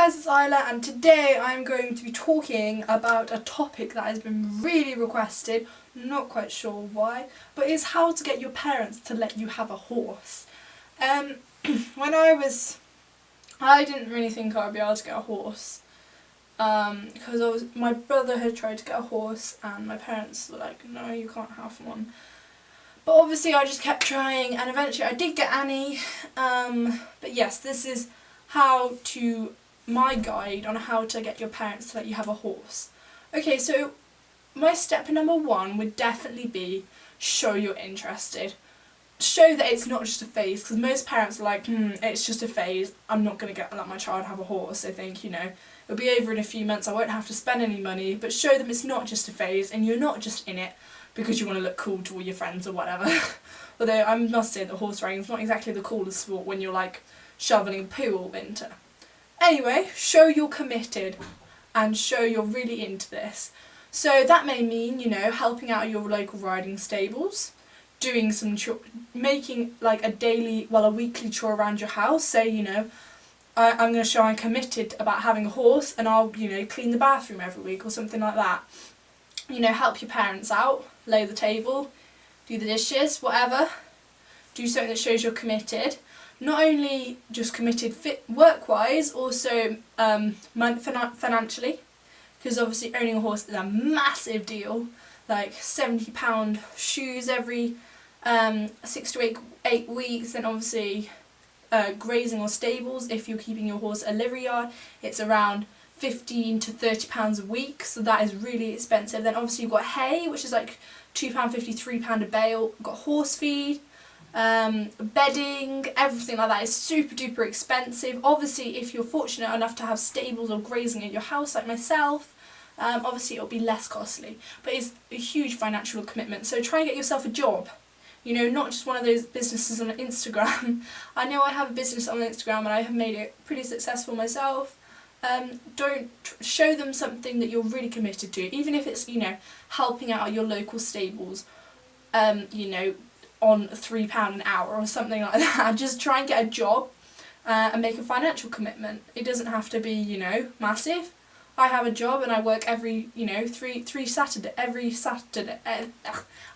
guys, it's Isla, and today I'm going to be talking about a topic that has been really requested, not quite sure why, but it's how to get your parents to let you have a horse. When I didn't really think I would be able to get a horse, because my brother had tried to get a horse and my parents were like, no, you can't have one. But obviously I just kept trying, and eventually I did get Annie. But yes, this is my guide on how to get your parents to let you have a horse. Okay, so my step number one would definitely be show you're interested. Show that it's not just a phase, because most parents are like, it's just a phase, I'm not going to let my child have a horse. They think, it'll be over in a few months, I won't have to spend any money, but show them it's not just a phase and you're not just in it because you want to look cool to all your friends or whatever. Although I must say that horse riding is not exactly the coolest sport when you're like shoveling poo all winter. Anyway, show you're committed and show you're really into this. So that may mean, helping out your local riding stables, doing some making like a weekly chore around your house. Say, I'm going to show I'm committed about having a horse, and I'll, clean the bathroom every week or something like that. Help your parents out, lay the table, do the dishes, whatever. Do something that shows you're committed. Not only just committed work-wise, also financially, because obviously owning a horse is a massive deal. Like £70 shoes every 6 to 8 weeks, and obviously grazing or stables if you're keeping your horse at a livery yard, it's around £15 to £30 a week, so that is really expensive. Then obviously you've got hay, which is like £2.50, £3 a bale. You've got horse feed, bedding, everything like that is super duper expensive. Obviously if you're fortunate enough to have stables or grazing at your house like myself, obviously it'll be less costly, but it's a huge financial commitment. So try and get yourself a job, not just one of those businesses on Instagram. I know I have a business on Instagram and I have made it pretty successful myself. Don't show them something that you're really committed to, even if it's helping out at your local stables, on £3 an hour or something like that. Just try and get a job and make a financial commitment. It doesn't have to be massive. I have a job and I work every Saturday. I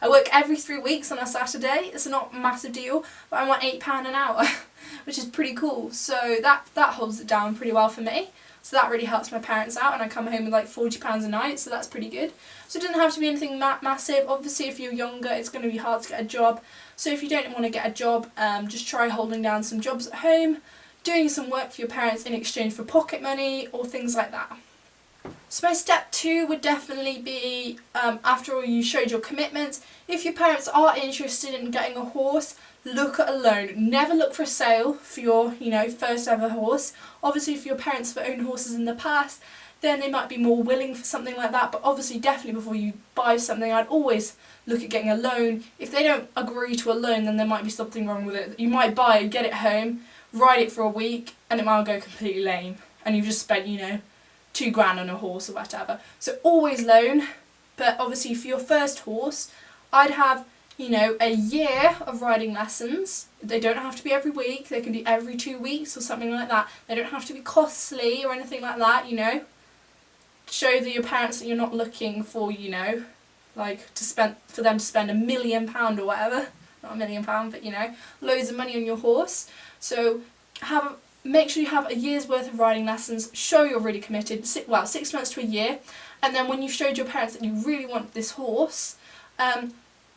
work every 3 weeks on a Saturday. It's not a massive deal, but I want £8 an hour, which is pretty cool. So that holds it down pretty well for me. So that really helps my parents out, and I come home with like £40 a night, so that's pretty good. So it doesn't have to be anything massive. Obviously if you're younger it's going to be hard to get a job, so if you don't want to get a job, just try holding down some jobs at home, doing some work for your parents in exchange for pocket money or things like that. So my step 2 would definitely be, after all you showed your commitment, if your parents are interested in getting a horse, look at a loan. Never look for a sale for your, first ever horse. Obviously if your parents have owned horses in the past, then they might be more willing for something like that, but obviously definitely before you buy something, I'd always look at getting a loan. If they don't agree to a loan, then there might be something wrong with it. You might buy it, get it home, ride it for a week, and it might go completely lame, and you've just spent, £2 on a horse or whatever. So always loan, but obviously for your first horse, I'd have, a year of riding lessons. They don't have to be every week, they can be every 2 weeks or something like that. They don't have to be costly or anything like that, Show your parents that you're not looking for, for them to spend £1 million or whatever. Not £1 million, but loads of money on your horse. So make sure you have a year's worth of riding lessons, show you're really committed, 6 months to a year, and then when you've showed your parents that you really want this horse,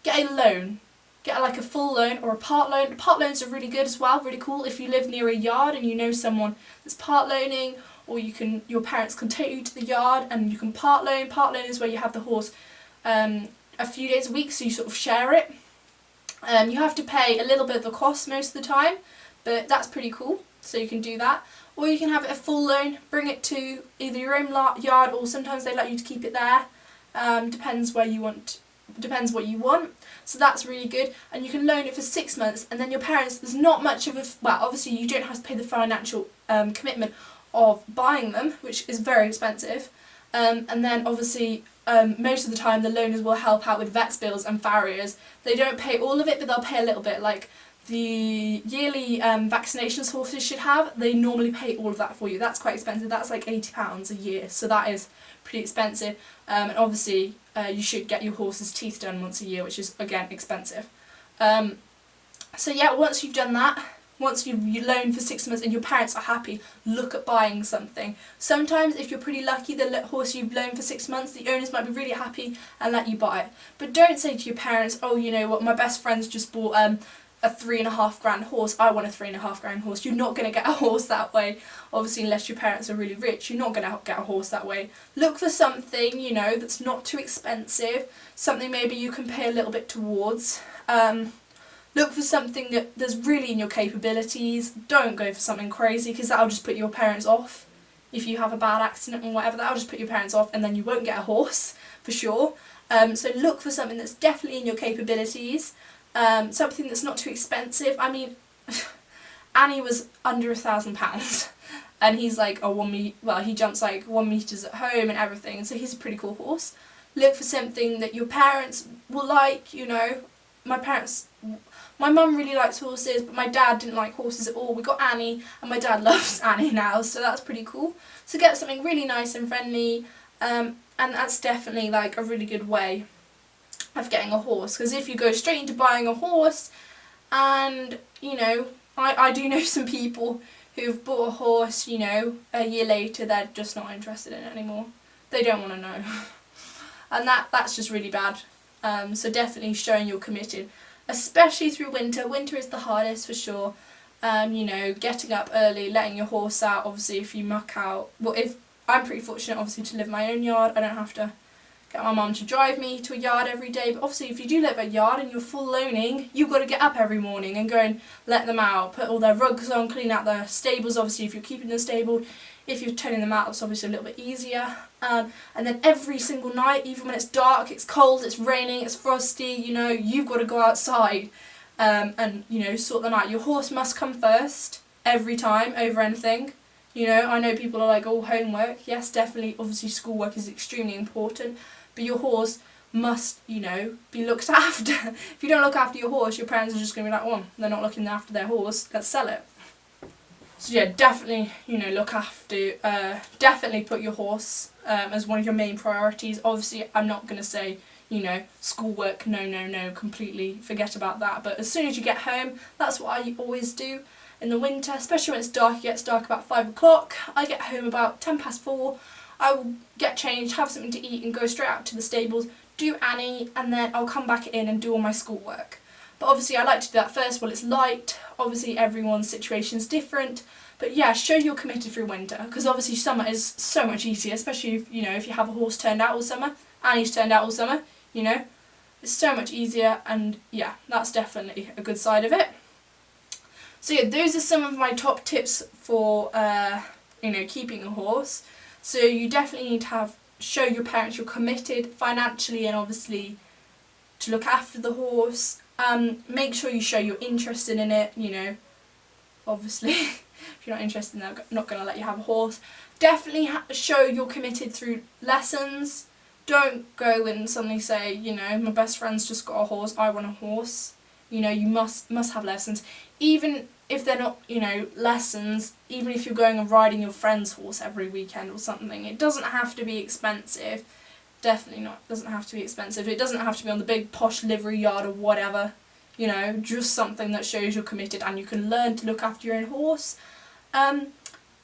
get a loan. Get like a full loan or a part loan. Part loans are really good as well, really cool if you live near a yard and you know someone that's part loaning, or your parents can take you to the yard and you can part loan. Part loan is where you have the horse a few days a week, so you sort of share it. You have to pay a little bit of the cost most of the time, but that's pretty cool. So you can do that, or you can have it a full loan, bring it to either your own yard, or sometimes they let you to keep it there. Depends what you want. So that's really good, and you can loan it for 6 months, and then your parents, there's not much of obviously you don't have to pay the financial commitment of buying them, which is very expensive, and then obviously most of the time the loaners will help out with vets bills and farriers. They don't pay all of it, but they'll pay a little bit, like the yearly vaccinations horses should have, they normally pay all of that for you. That's quite expensive. That's like £80 a year, so that is pretty expensive. And obviously you should get your horse's teeth done once a year, which is again expensive. So yeah, once you've done that, once you loan for 6 months and your parents are happy, look at buying something. Sometimes if you're pretty lucky, the horse you've loaned for 6 months, the owners might be really happy and let you buy it. But don't say to your parents, oh, you know what, my best friend's just bought a £3.5 grand horse, I want a £3.5 grand horse. You're not going to get a horse that way, obviously, unless your parents are really rich. You're not going to get a horse that way. Look for something, you know, that's not too expensive, something maybe you can pay a little bit towards. Look for something that's really in your capabilities. Don't go for something crazy, because that'll just put your parents off. If you have a bad accident or whatever, that'll just put your parents off, and then you won't get a horse, for sure. So look for something that's definitely in your capabilities. Something that's not too expensive. I mean, Annie was under £1,000, and he's like he jumps like 1 meters at home and everything, so he's a pretty cool horse. Look for something that your parents will like, you know. My mum really likes horses, but my dad didn't like horses at all. We got Annie, and my dad loves Annie now, so that's pretty cool. So get something really nice and friendly, and that's definitely like a really good way of getting a horse. Because if you go straight into buying a horse, and you know, I do know some people who've bought a horse, you know, a year later they're just not interested in it anymore. They don't want to know, and that's just really bad. So definitely showing you're committed, especially through winter. Winter is the hardest for sure. You know, getting up early, letting your horse out. Obviously, if you muck out, well, if I'm pretty fortunate, obviously, to live in my own yard, I don't have to get my mum to drive me to a yard every day. But obviously, if you do live at a yard and you're full loaning, you've got to get up every morning and go and let them out, put all their rugs on, clean out their stables. Obviously, if you're keeping them stable. If you're turning them out, it's obviously a little bit easier. And then every single night, even when it's dark, it's cold, it's raining, it's frosty, you know, you've got to go outside and, you know, sort them out. Your horse must come first, every time, over anything. You know, I know people are like, oh, homework. Yes, definitely, obviously schoolwork is extremely important. But your horse must, you know, be looked after. If you don't look after your horse, your parents are just going to be like, oh, they're not looking after their horse, let's sell it. So yeah, definitely, you know, look after, definitely put your horse as one of your main priorities. Obviously, I'm not going to say, you know, schoolwork, no, completely forget about that. But as soon as you get home, that's what I always do in the winter, especially when it's dark. It gets dark about 5 o'clock. I get home about 4:10. I will get changed, have something to eat and go straight out to the stables, do Annie, and then I'll come back in and do all my schoolwork. But obviously I like to do that first while it's light. Obviously everyone's situation is different. But yeah, show you're committed through winter, because obviously summer is so much easier, especially if, you know, if you have a horse turned out all summer. Annie's turned out all summer, you know. It's so much easier, and yeah, that's definitely a good side of it. So yeah, those are some of my top tips for, you know, keeping a horse. So you definitely need to show your parents you're committed financially and obviously to look after the horse. Make sure you show you're interested in it, you know, obviously. If you're not interested, they're not going to let you have a horse. Definitely show you're committed through lessons. Don't go and suddenly say, you know, my best friend's just got a horse, I want a horse. You know, you must have lessons. Even if they're not, you know, lessons, even if you're going and riding your friend's horse every weekend or something, it doesn't have to be expensive. Definitely not. It doesn't have to be expensive. It doesn't have to be on the big posh livery yard or whatever. You know, just something that shows you're committed and you can learn to look after your own horse.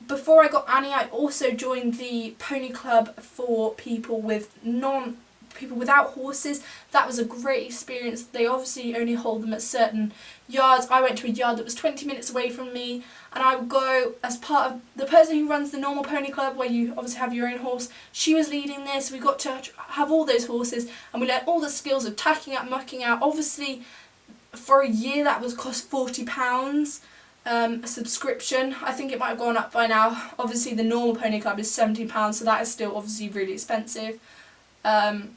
Before I got Annie, I also joined the pony club for people without horses. That was a great experience. They obviously only hold them at certain yards. I went to a yard that was 20 minutes away from me, and I would go as part of the person who runs the normal pony club, where you obviously have your own horse. She was leading this. We got to have all those horses, and we learned all the skills of tacking up, mucking out. Obviously, for a year that was cost £40. A subscription. I think it might have gone up by now. Obviously the normal pony club is £17, so that is still obviously really expensive. And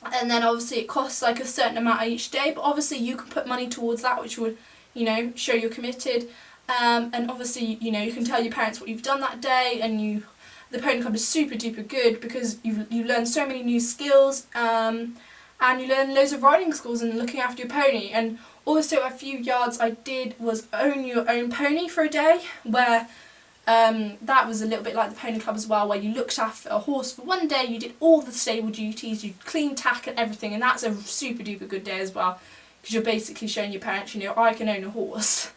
then obviously it costs like a certain amount each day, but obviously you can put money towards that, which would, you know, show you're committed. And obviously, you know, you can tell your parents what you've done that day, and the pony club is super duper good because you learn so many new skills, and you learn loads of riding skills and looking after your pony. And Also, a few yards I did was own your own pony for a day, where that was a little bit like the pony club as well, where you looked after a horse for one day, you did all the stable duties, you clean tack and everything, and that's a super duper good day as well, because you're basically showing your parents, you know, I can own a horse.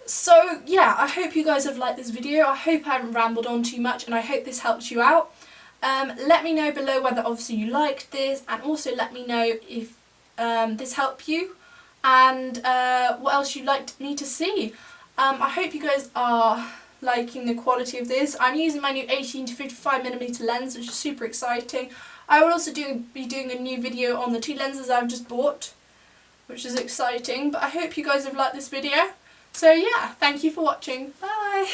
So yeah, I hope you guys have liked this video. I hope I haven't rambled on too much, and I hope this helps you out. Let me know below whether obviously you liked this, and also let me know if this helped you, and what else you'd like me to see. I hope you guys are liking the quality of this. I'm using my new 18 to 55mm lens, which is super exciting. I will also be doing a new video on the 2 lenses I've just bought, which is exciting, but I hope you guys have liked this video. So yeah, thank you for watching. Bye!